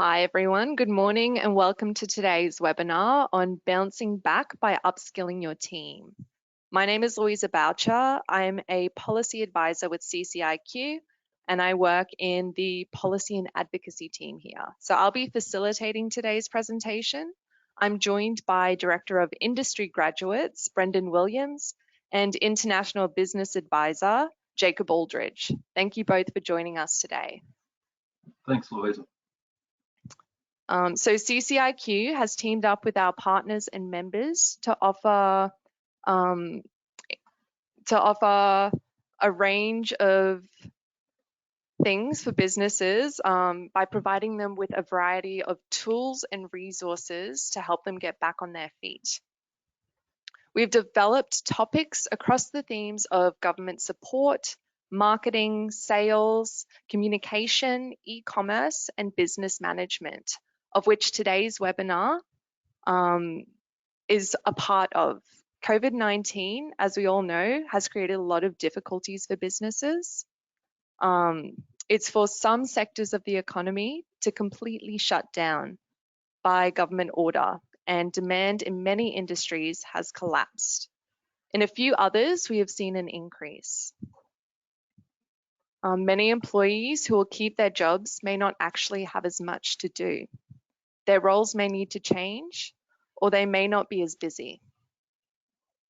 Hi everyone, good morning and welcome to today's webinar on Bouncing Back by Upskilling Your Team. My name is Louisa Boucher. I'm a policy advisor with CCIQ and I work in the policy and advocacy team here. So I'll be facilitating today's presentation. I'm joined by Director of Industry Graduates, Brendan Williams, and International Business Advisor, Jacob Aldridge. Thank you both for joining us today. Thanks, Louisa. So CCIQ has teamed up with our partners and members to offer a range of things for businesses by providing them with a variety of tools and resources to help them get back on their feet. We've developed topics across the themes of government support, marketing, sales, communication, e-commerce, and business management, of which today's webinar is a part of. COVID-19, as we all know, has created a lot of difficulties for businesses. It's forced some sectors of the economy to completely shut down by government order, and demand in many industries has collapsed. In a few others, we have seen an increase. Many employees who will keep their jobs may not actually have as much to do. Their roles may need to change, or they may not be as busy.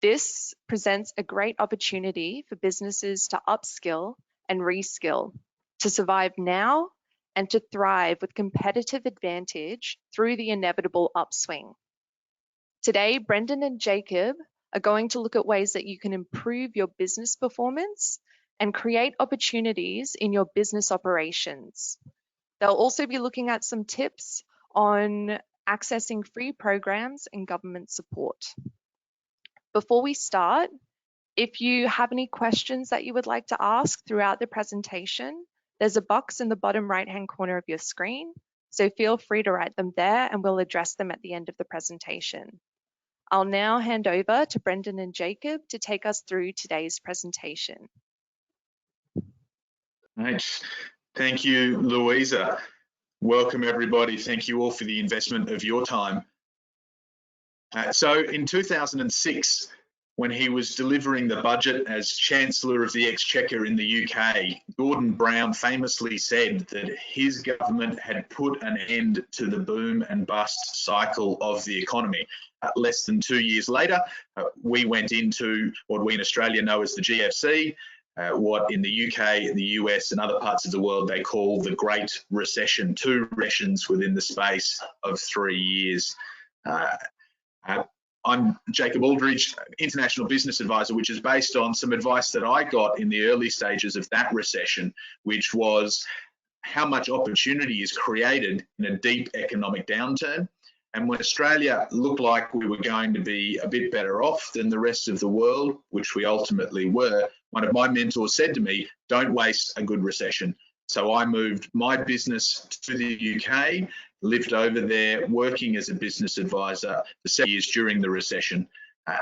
This presents a great opportunity for businesses to upskill and reskill, to survive now and to thrive with competitive advantage through the inevitable upswing. Today, Brendan and Jacob are going to look at ways that you can improve your business performance and create opportunities in your business operations. They'll also be looking at some tips on accessing free programs and government support. Before we start, if you have any questions that you would like to ask throughout the presentation, there's a box in the bottom right-hand corner of your screen, so feel free to write them there and we'll address them at the end of the presentation. I'll now hand over to Brendan and Jacob to take us through today's presentation. Right. Thank you, Louisa. Welcome, everybody. Thank you all for the investment of your time. So in 2006, when he was delivering the budget as Chancellor of the Exchequer in the UK, Gordon Brown famously said that his government had put an end to the boom and bust cycle of the economy. Less than 2 years later, we went into what we in Australia know as the GFC, what in the UK, the US and other parts of the world they call the Great Recession, 2 recessions within the space of 3 years. I'm Jacob Aldridge, International Business Advisor, which is based on some advice that I got in the early stages of that recession, which was how much opportunity is created in a deep economic downturn. And when Australia looked like we were going to be a bit better off than the rest of the world, which we ultimately were, one of my mentors said to me, don't waste a good recession. So I moved my business to the UK, lived over there working as a business advisor for 7 years during the recession.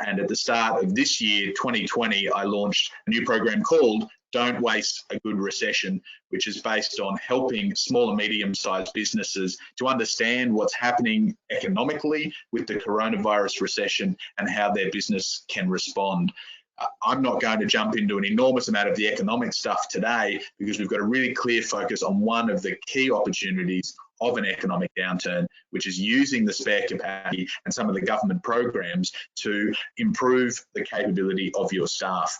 And at the start of this year, 2020, I launched a new program called Don't Waste a Good Recession, which is based on helping small and medium-sized businesses to understand what's happening economically with the coronavirus recession and how their business can respond. I'm not going to jump into an enormous amount of the economic stuff today because we've got a really clear focus on one of the key opportunities of an economic downturn, which is using the spare capacity and some of the government programs to improve the capability of your staff.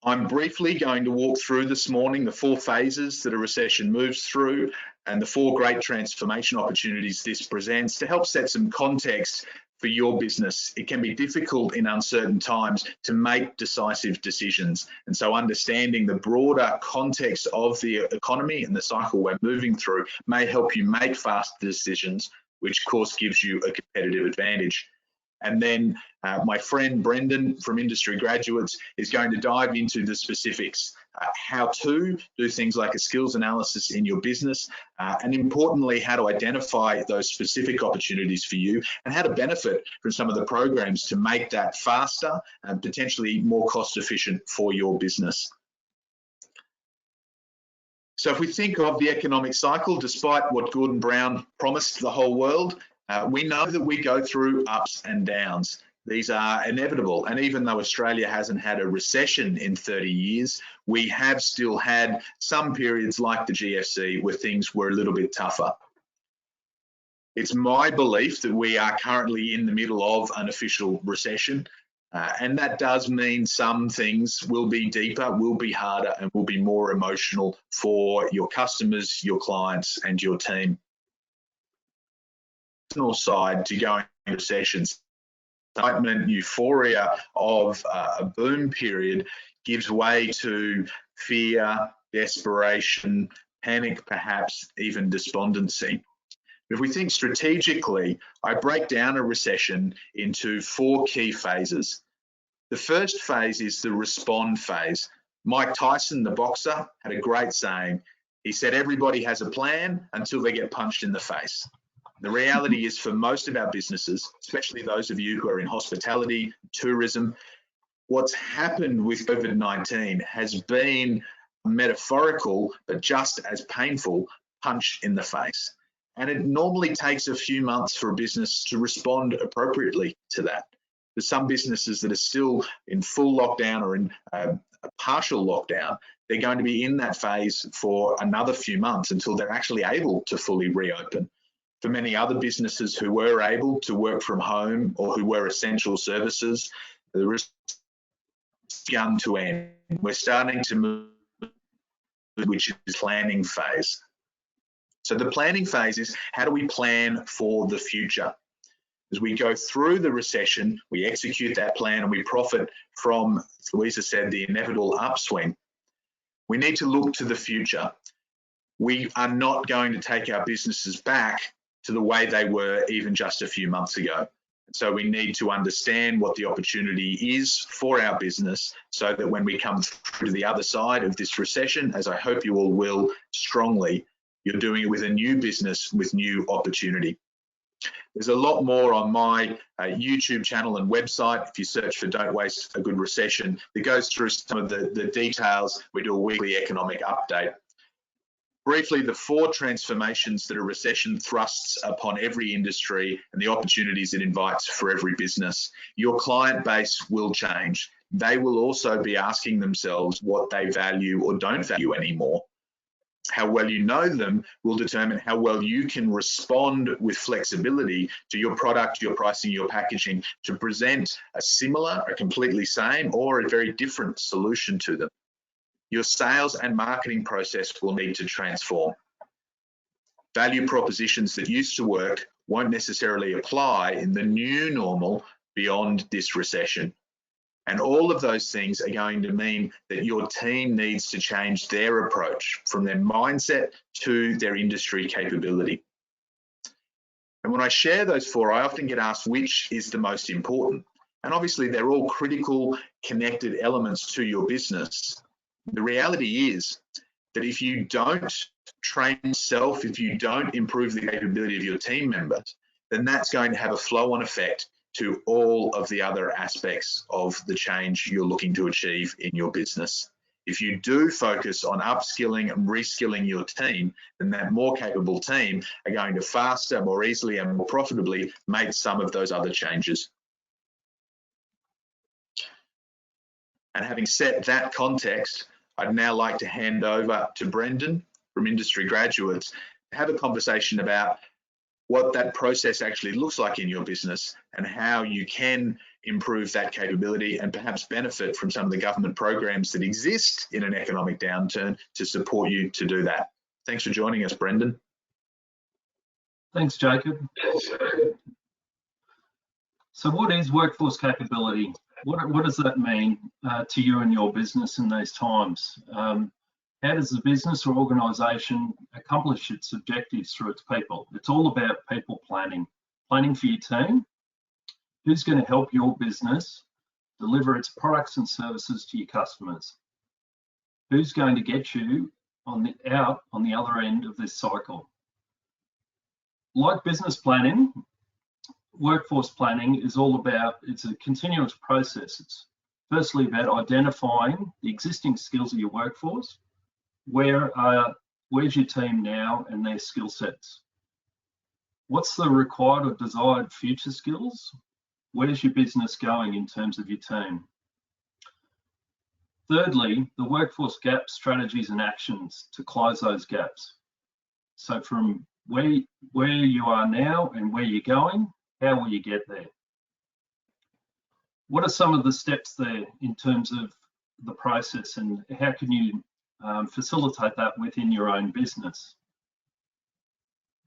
I'm briefly going to walk through this morning the 4 phases that a recession moves through and the 4 great transformation opportunities this presents to help set some context for your business. It can be difficult in uncertain times to make decisive decisions. And so understanding the broader context of the economy and the cycle we're moving through may help you make fast decisions, which of course gives you a competitive advantage. And then my friend Brendan from Industry Graduates is going to dive into the specifics, how to do things like a skills analysis in your business, and importantly, how to identify those specific opportunities for you and how to benefit from some of the programs to make that faster and potentially more cost efficient for your business. So if we think of the economic cycle, despite what Gordon Brown promised the whole world, we know that we go through ups and downs. These are inevitable. And even though Australia hasn't had a recession in 30 years, we have still had some periods like the GFC where things were a little bit tougher. It's my belief that we are currently in the middle of an official recession. And that does mean some things will be deeper, will be harder, and will be more emotional for your customers, your clients, and your team. Personal side to going into recessions, excitement, euphoria of a boom period gives way to fear, desperation, panic, perhaps even despondency. If we think strategically, I break down a recession into 4 key phases. The first phase is the respond phase. Mike Tyson, the boxer, had a great saying. He said, everybody has a plan until they get punched in the face. The reality is for most of our businesses, especially those of you who are in hospitality, tourism, what's happened with COVID-19 has been metaphorical, but just as painful, punch in the face. And it normally takes a few months for a business to respond appropriately to that. There's some businesses that are still in full lockdown or in a partial lockdown. They're going to be in that phase for another few months until they're actually able to fully reopen. For many other businesses who were able to work from home or who were essential services, the risk has begun to end. We're starting to move, which is planning phase. So the planning phase is how do we plan for the future? As we go through the recession, we execute that plan and we profit from, as Louisa said, the inevitable upswing. We need to look to the future. We are not going to take our businesses back to the way they were even just a few months ago. So we need to understand what the opportunity is for our business so that when we come through to the other side of this recession, as I hope you all will strongly, you're doing it with a new business with new opportunity. There's a lot more on my YouTube channel and website. If you search for Don't Waste a Good Recession, it goes through some of the details. We do a weekly economic update. Briefly, the 4 transformations that a recession thrusts upon every industry and the opportunities it invites for every business. Your client base will change. They will also be asking themselves what they value or don't value anymore. How well you know them will determine how well you can respond with flexibility to your product, your pricing, your packaging to present a similar, a completely same, or a very different solution to them. Your sales and marketing process will need to transform. Value propositions that used to work won't necessarily apply in the new normal beyond this recession. And all of those things are going to mean that your team needs to change their approach from their mindset to their industry capability. And when I share those 4, I often get asked which is the most important. And obviously they're all critical, connected elements to your business. The reality is that if you don't train yourself, if you don't improve the capability of your team members, then that's going to have a flow-on effect to all of the other aspects of the change you're looking to achieve in your business. If you do focus on upskilling and reskilling your team, then that more capable team are going to faster, more easily, and more profitably make some of those other changes. And having set that context, I'd now like to hand over to Brendan from Industry Graduates to have a conversation about what that process actually looks like in your business and how you can improve that capability and perhaps benefit from some of the government programs that exist in an economic downturn to support you to do that. Thanks for joining us, Brendan. Thanks, Jacob. So what is workforce capability? What does that mean to you and your business in these times? How does the business or organisation accomplish its objectives through its people? It's all about people planning. Planning for your team. Who's going to help your business deliver its products and services to your customers? Who's going to get you out on the other end of this cycle? Like business planning, workforce planning is all about, it's a continuous process. It's firstly about identifying the existing skills of your workforce. Where are Where's your team now and their skill sets? What's the required or desired future skills? Where's your business going in terms of your team? Thirdly, the workforce gap strategies and actions to close those gaps. So from where you are now and where you're going, how will you get there? What are some of the steps there in terms of the process, and how can you facilitate that within your own business?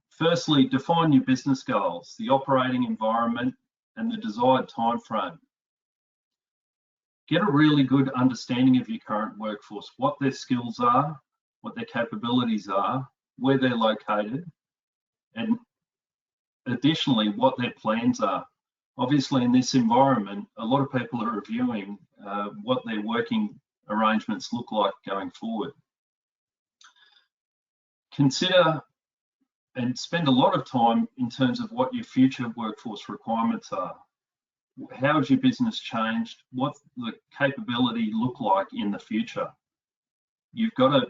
Firstly, define your business goals, the operating environment and the desired time frame. Get a really good understanding of your current workforce, what their skills are, what their capabilities are, where they're located, and additionally, what their plans are. Obviously, in this environment, a lot of people are reviewing what their working arrangements look like going forward. Consider and spend a lot of time in terms of what your future workforce requirements are. How has your business changed? What the capability look like in the future? You've got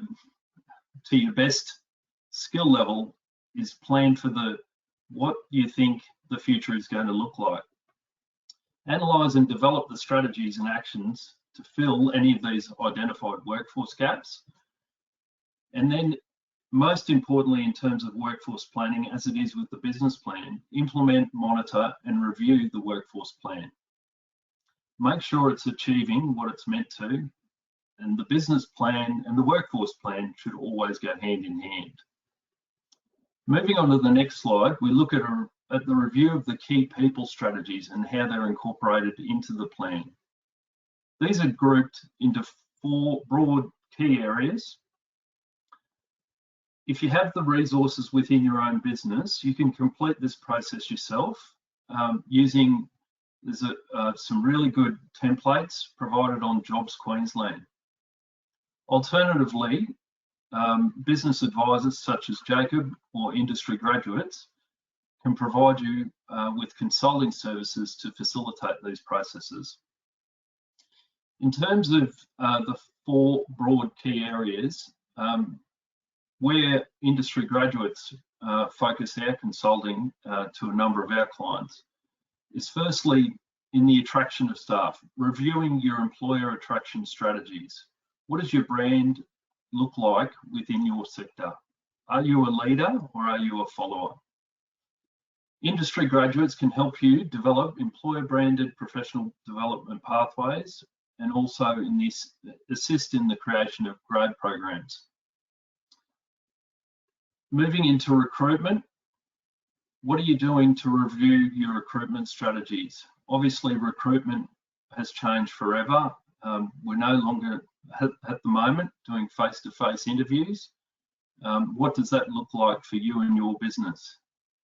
to your best skill level, is plan for what you think the future is going to look like. Analyze and develop the strategies and actions to fill any of these identified workforce gaps. And then, most importantly, in terms of workforce planning, as it is with the business plan, implement, monitor, and review the workforce plan. Make sure it's achieving what it's meant to, and the business plan and the workforce plan should always go hand in hand. Moving on to the next slide, we look at the review of the key people strategies and how they're incorporated into the plan. These are grouped into 4 broad key areas. If you have the resources within your own business, you can complete this process yourself using some really good templates provided on Jobs Queensland. Alternatively, business advisors such as Jacob or industry graduates can provide you with consulting services to facilitate these processes. In terms of the 4 broad key areas, where industry graduates focus our consulting to a number of our clients is firstly in the attraction of staff, reviewing your employer attraction strategies. What does your brand look like within your sector? Are you a leader or are you a follower? Industry graduates can help you develop employer-branded professional development pathways and also in this assist in the creation of grade programs. Moving into recruitment, what are you doing to review your recruitment strategies? Obviously, recruitment has changed forever. We're no longer, at the moment, doing face-to-face interviews. What does that look like for you and your business?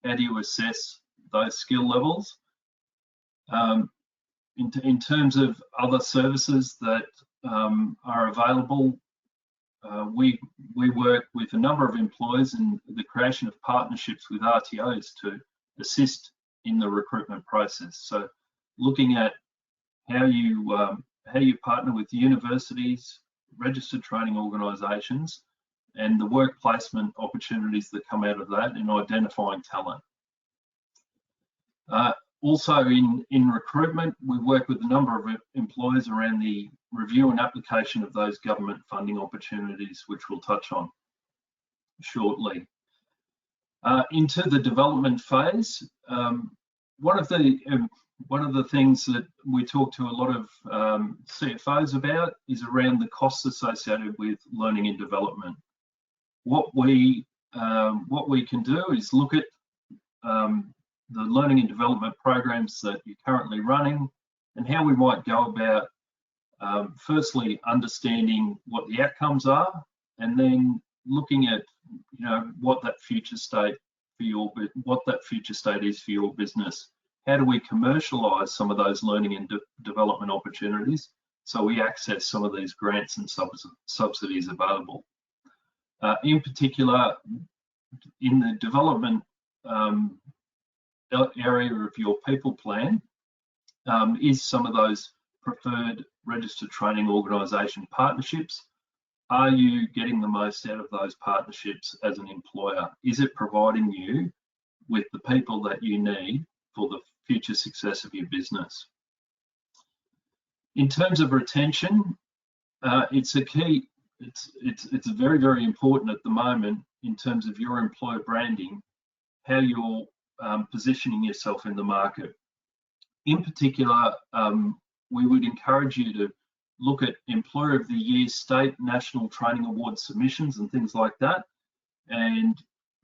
How do you assess those skill levels? In terms of other services that are available, we work with a number of employers in the creation of partnerships with RTOs to assist in the recruitment process. So looking at how you partner with universities, registered training organisations, and the work placement opportunities that come out of that in identifying talent. Also in recruitment, we work with a number of employers around the review and application of those government funding opportunities, which we'll touch on shortly. Into the development phase, one of the things that we talk to a lot of CFOs about is around the costs associated with learning and development. What we can do is look at the learning and development programs that you're currently running and how we might go about firstly understanding what the outcomes are, and then looking at what that future state is for your business. How do we commercialize some of those learning and development opportunities so we access some of these grants and subsidies available? In particular, in the development area of your people plan, is some of those preferred registered training organisation partnerships. are you getting the most out of those partnerships as an employer? Is it providing you with the people that you need for the future success of your business? In terms of retention, it's a key. It's very, very important at the moment in terms of your employer branding, how you're positioning yourself in the market. In particular, we would encourage you to look at Employer of the Year, state, national training award submissions and things like that. And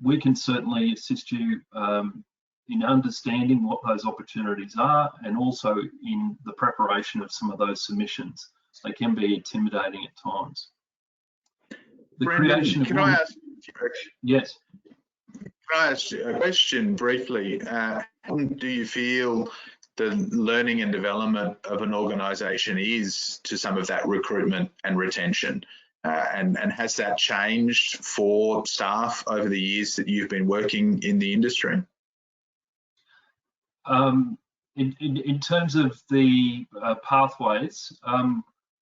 we can certainly assist you in understanding what those opportunities are, and also in the preparation of some of those submissions. They can be intimidating at times. Brendan, can I ask? Yes. Can I ask a question briefly? How do you feel the learning and development of an organisation is to some of that recruitment and retention? And has that changed for staff over the years that you've been working in the industry? In terms of the pathways,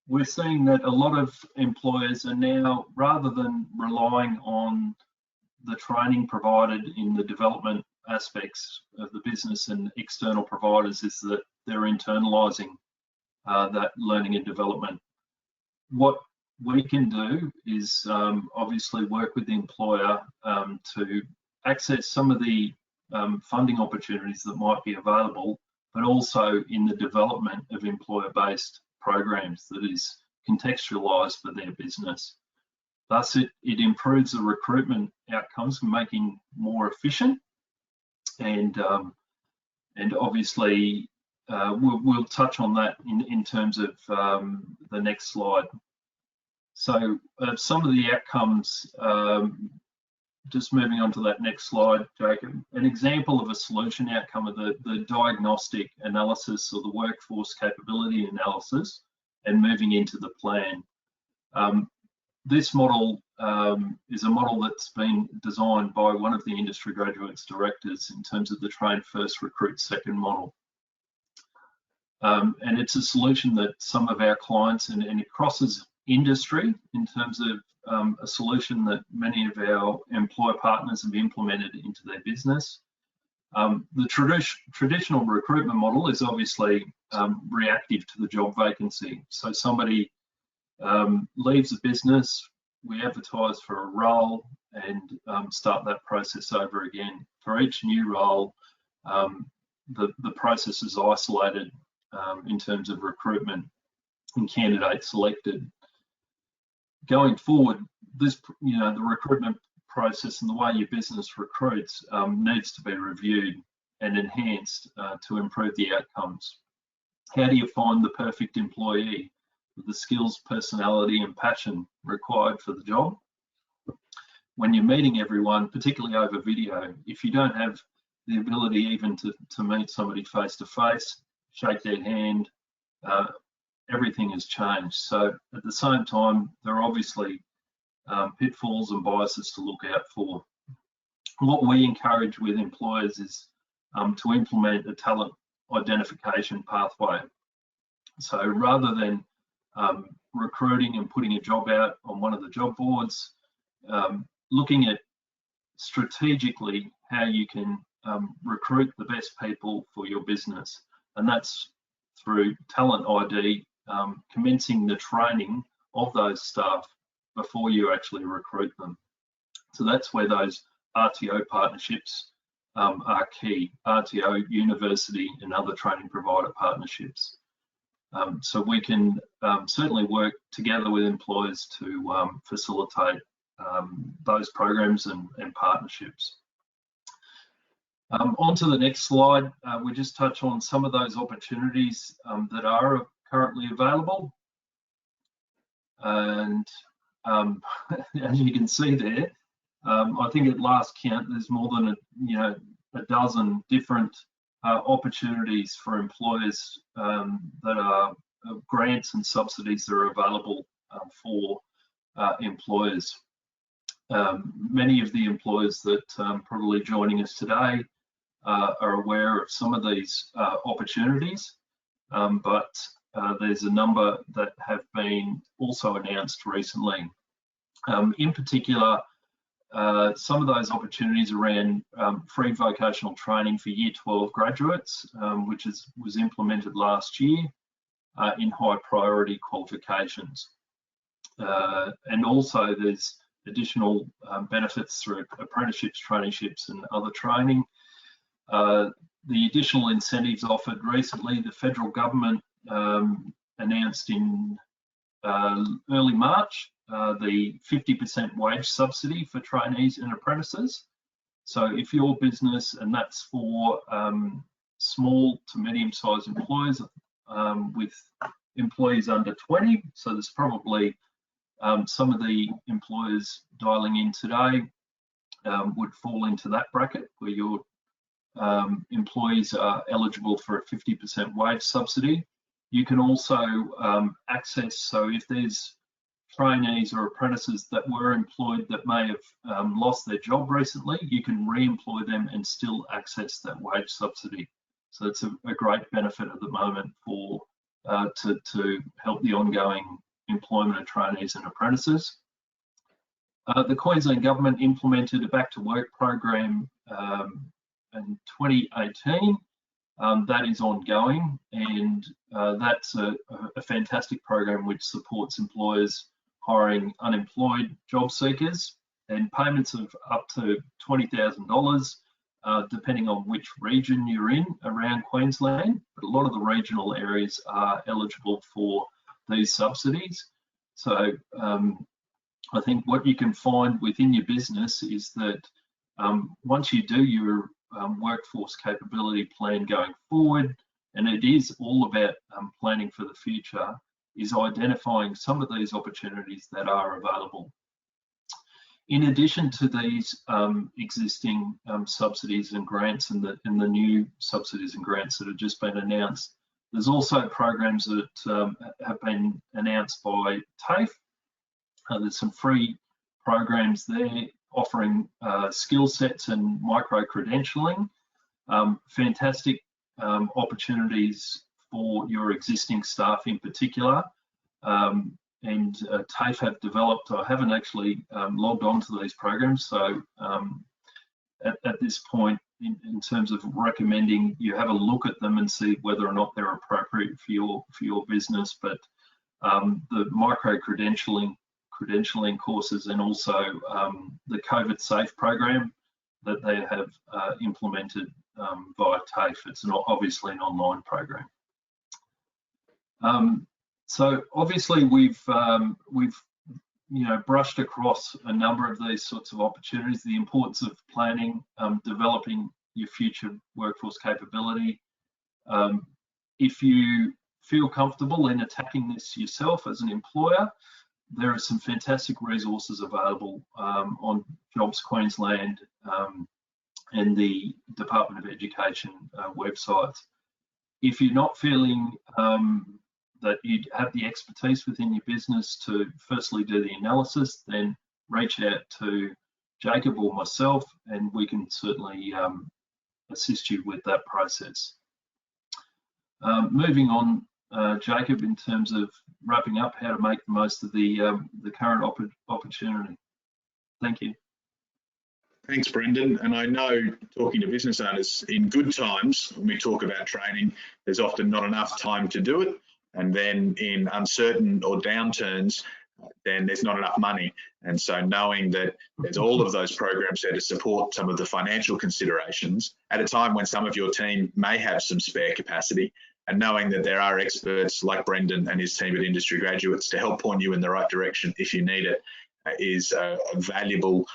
we're seeing that a lot of employers are now, rather than relying on the training provided in the development aspects of the business and external providers, is that they're internalising that learning and development. What we can do is obviously work with the employer to access some of the funding opportunities that might be available, but also in the development of employer-based programs that is contextualised for their business. Thus, it improves the recruitment outcomes, making more efficient, and obviously we'll touch on that in terms of the next slide. So some of the outcomes, just moving on to that next slide, Jacob, an example of a solution outcome of the diagnostic analysis or the workforce capability analysis and moving into the plan. This model is a model that's been designed by one of the industry graduates directors in terms of the train first, recruit second model. And it's a solution that some of our clients, and it crosses industry in terms of a solution that many of our employer partners have implemented into their business. The traditional recruitment model is obviously reactive to the job vacancy. So somebody leaves a business, we advertise for a role and start that process over again. For each new role, the process is isolated in terms of recruitment and candidates selected. Going forward, this, the recruitment process and the way your business recruits needs to be reviewed and enhanced to improve the outcomes. How do you find the perfect employee with the skills, personality and passion required for the job? When you're meeting everyone, particularly over video, if you don't have the ability even to meet somebody face to face, shake their hand, everything has changed. So at the same time, there are obviously pitfalls and biases to look out for. What we encourage with employers is to implement a talent identification pathway. So rather than recruiting and putting a job out on one of the job boards, looking at strategically how you can recruit the best people for your business, and that's through talent ID, commencing the training of those staff before you actually recruit them. So that's where those RTO partnerships are key, RTO, university and other training provider partnerships. So we can certainly work together with employers to facilitate those programs and partnerships. On to the next slide, we just touch on some of those opportunities that are currently available. And as you can see there, I think at last count, there's more than a dozen different opportunities for employers that are grants and subsidies that are available for employers. Many of the employers that probably joining us today are aware of some of these opportunities, but there's a number that have been also announced recently. In particular, some of those opportunities around free vocational training for Year 12 graduates, which was implemented last year in high priority qualifications. And also there's additional benefits through apprenticeships, traineeships and other training. The additional incentives offered recently, the federal government announced in early March the 50% wage subsidy for trainees and apprentices. So if your business, and that's for small to medium-sized employers with employees under 20, so there's probably some of the employers dialing in today would fall into that bracket where your employees are eligible for a 50% wage subsidy. You can also access, so if there's trainees or apprentices that were employed that may have lost their job recently, you can re-employ them and still access that wage subsidy. So it's a great benefit at the moment for to help the ongoing employment of trainees and apprentices. The Queensland Government implemented a back to work program in 2018. That is ongoing, and that's a fantastic program which supports employers hiring unemployed job seekers, and payments of up to $20,000 depending on which region you're in around Queensland. But a lot of the regional areas are eligible for these subsidies. So I think what you can find within your business is that once you do your workforce capability plan going forward, and it is all about planning for the future, is identifying some of these opportunities that are available. In addition to these existing subsidies and grants and the new subsidies and grants that have just been announced, there's also programs that have been announced by TAFE. There's some free programs there offering skill sets and micro-credentialing. Fantastic opportunities for your existing staff in particular. And TAFE have developed, I haven't actually logged on to these programs, so at this point, in terms of recommending you have a look at them and see whether or not they're appropriate for your business, but the micro-credentialing courses, and also the COVID Safe program that they have implemented via TAFE. It's obviously an online program. So obviously we've brushed across a number of these sorts of opportunities, the importance of planning, developing your future workforce capability. If you feel comfortable in attacking this yourself as an employer, there are some fantastic resources available on Jobs Queensland and the Department of Education websites. If you're not feeling that you have the expertise within your business to firstly do the analysis, then reach out to Jacob or myself, and we can certainly assist you with that process. Moving on, Jacob, in terms of wrapping up, how to make the most of the current opportunity. Thank you. Thanks, Brendan. And I know, talking to business owners, in good times, when we talk about training, there's often not enough time to do it. And then in uncertain or downturns, then there's not enough money. And so knowing that there's all of those programs there to support some of the financial considerations at a time when some of your team may have some spare capacity, and knowing that there are experts like Brendan and his team at Industry Graduates to help point you in the right direction if you need it, is a valuable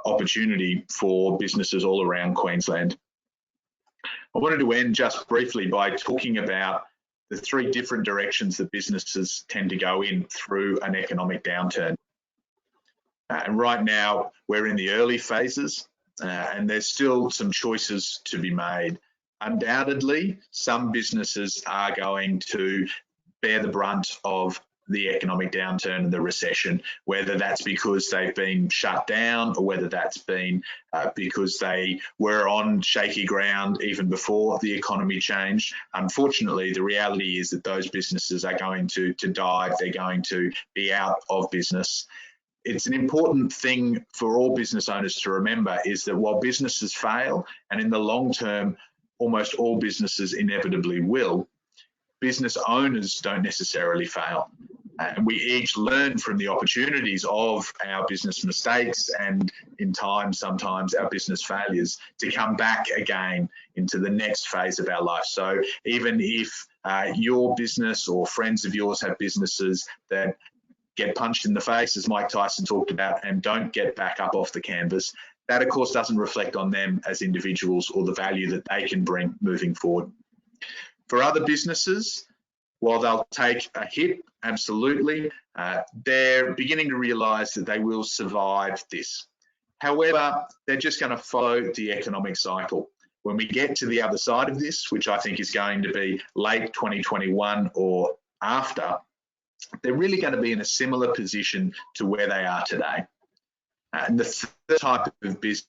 opportunity for businesses all around Queensland. I wanted to end just briefly by talking about the three different directions that businesses tend to go in through an economic downturn. And right now, we're in the early phases, and there's still some choices to be made. Undoubtedly, some businesses are going to bear the brunt of the economic downturn and the recession, whether that's because they've been shut down or whether that's been because they were on shaky ground even before the economy changed. Unfortunately, the reality is that those businesses are going to die. They're going to be out of business. it's an important thing for all business owners to remember, is that while businesses fail, and in the long term, almost all businesses inevitably will, business owners don't necessarily fail. And we each learn from the opportunities of our business mistakes and, in time, sometimes our business failures, to come back again into the next phase of our life. So even if your business or friends of yours have businesses that get punched in the face, as Mike Tyson talked about, and don't get back up off the canvas, that of course doesn't reflect on them as individuals or the value that they can bring moving forward. For other businesses, while they'll take a hit, absolutely, they're beginning to realise that they will survive this. However, they're just going to follow the economic cycle. When we get to the other side of this, which I think is going to be late 2021 or after, they're really going to be in a similar position to where they are today. And the third type of business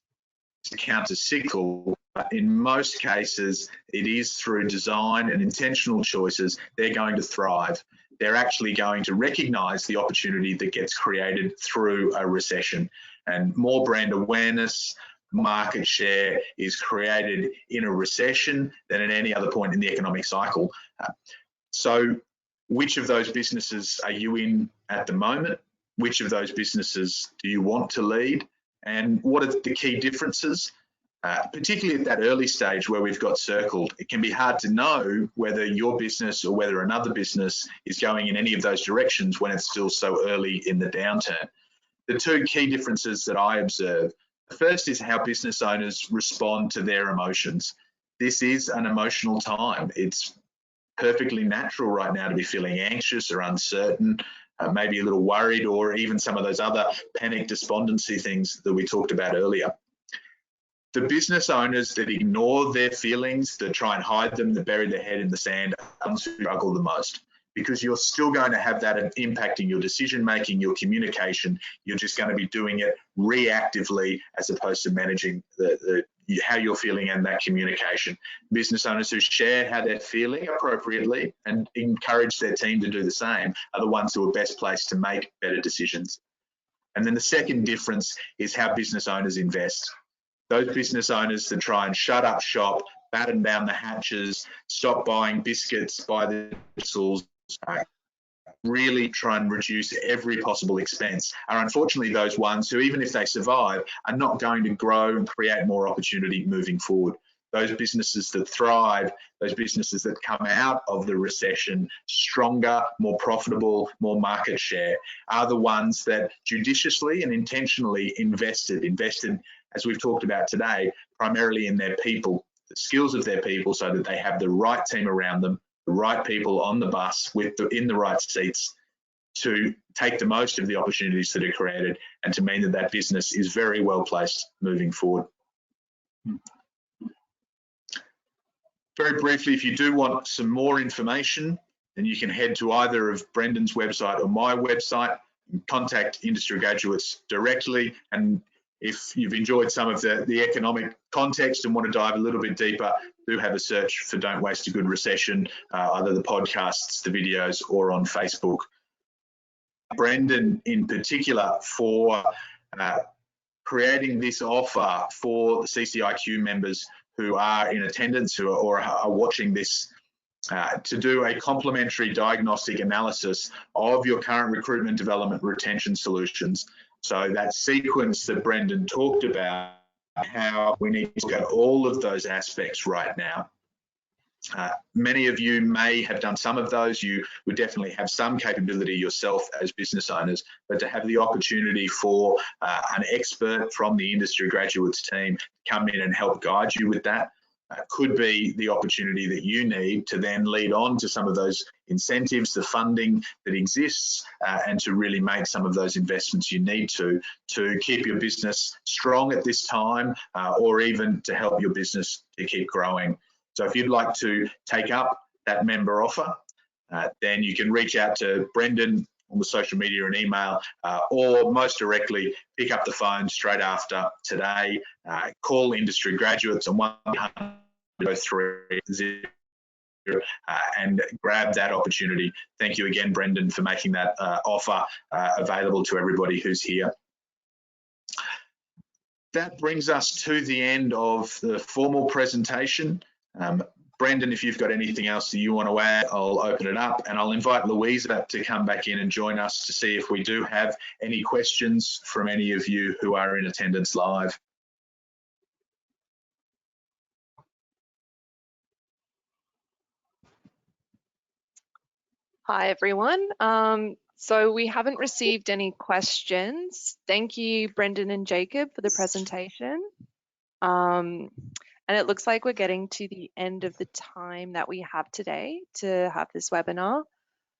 is counter-cyclical. In most cases, it is through design and intentional choices they're going to thrive. They're actually going to recognise the opportunity that gets created through a recession. And more brand awareness, market share is created in a recession than at any other point in the economic cycle. So which of those businesses are you in at the moment? Which of those businesses do you want to lead? And what are the key differences? Particularly at that early stage where we've got circled, it can be hard to know whether your business or whether another business is going in any of those directions when it's still so early in the downturn. The two key differences that I observe, the first is how business owners respond to their emotions. This is an emotional time. It's perfectly natural right now to be feeling anxious or uncertain, maybe a little worried, or even some of those other panic despondency things that we talked about earlier. The business owners that ignore their feelings, that try and hide them, that bury their head in the sand, are the ones who struggle the most, because you're still going to have that impacting your decision making, your communication. You're just going to be doing it reactively as opposed to managing how you're feeling and that communication. Business owners who share how they're feeling appropriately and encourage their team to do the same are the ones who are best placed to make better decisions. And then the second difference is how business owners invest. Those business owners that try and shut up shop, batten down the hatches, stop buying biscuits, buy the tools, really try and reduce every possible expense, are unfortunately those ones who, even if they survive, are not going to grow and create more opportunity moving forward. Those businesses that thrive, those businesses that come out of the recession stronger, more profitable, more market share, are the ones that judiciously and intentionally invested, as we've talked about today, primarily in their people, the skills of their people, so that they have the right team around them, the right people on the bus in the right seats to take the most of the opportunities that are created and to mean that that business is very well placed moving forward. Very briefly, if you do want some more information, then you can head to either of Brendan's website or my website, and contact industry graduates directly. And if you've enjoyed some of the economic context and want to dive a little bit deeper, do have a search for Don't Waste a Good Recession, either the podcasts, the videos, or on Facebook. Brendan in particular for creating this offer for the CCIQ members who are in attendance or are watching this, to do a complimentary diagnostic analysis of your current recruitment, development, retention solutions. So that sequence that Brendan talked about, how we need to look at all of those aspects right now. Many of you may have done some of those. You would definitely have some capability yourself as business owners, but to have the opportunity for an expert from the industry graduates team come in and help guide you with that could be the opportunity that you need to then lead on to some of those incentives, the funding that exists, and to really make some of those investments you need to keep your business strong at this time, or even to help your business to keep growing. So if you'd like to take up that member offer, then you can reach out to Brendan on the social media and email, or most directly pick up the phone straight after today, call industry graduates on 1-800-3 and grab that opportunity. Thank you again, Brendan, for making that offer available to everybody who's here. That brings us to the end of the formal presentation. Brendan, if you've got anything else that you want to add, I'll open it up, and I'll invite Louisa to come back in and join us to see if we do have any questions from any of you who are in attendance live. Hi, everyone. So we haven't received any questions. Thank you, Brendan and Jacob, for the presentation. And it looks like we're getting to the end of the time that we have today to have this webinar.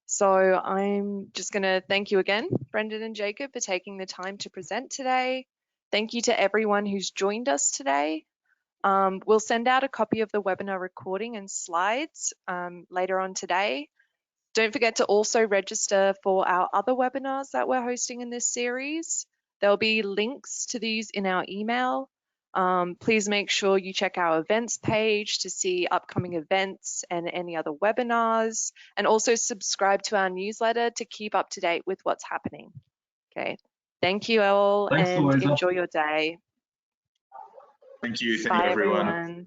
So I'm just going to thank you again, Brendan and Jacob, for taking the time to present today. Thank you to everyone who's joined us today. We'll send out a copy of the webinar recording and slides later on today. Don't forget to also register for our other webinars that we're hosting in this series. There'll be links to these in our email. Please make sure you check our events page to see upcoming events and any other webinars, and also subscribe to our newsletter to keep up to date with what's happening. Okay, thank you all. Thanks, and Louisa. enjoy your day. Thank you. Thank Bye, you, everyone. everyone.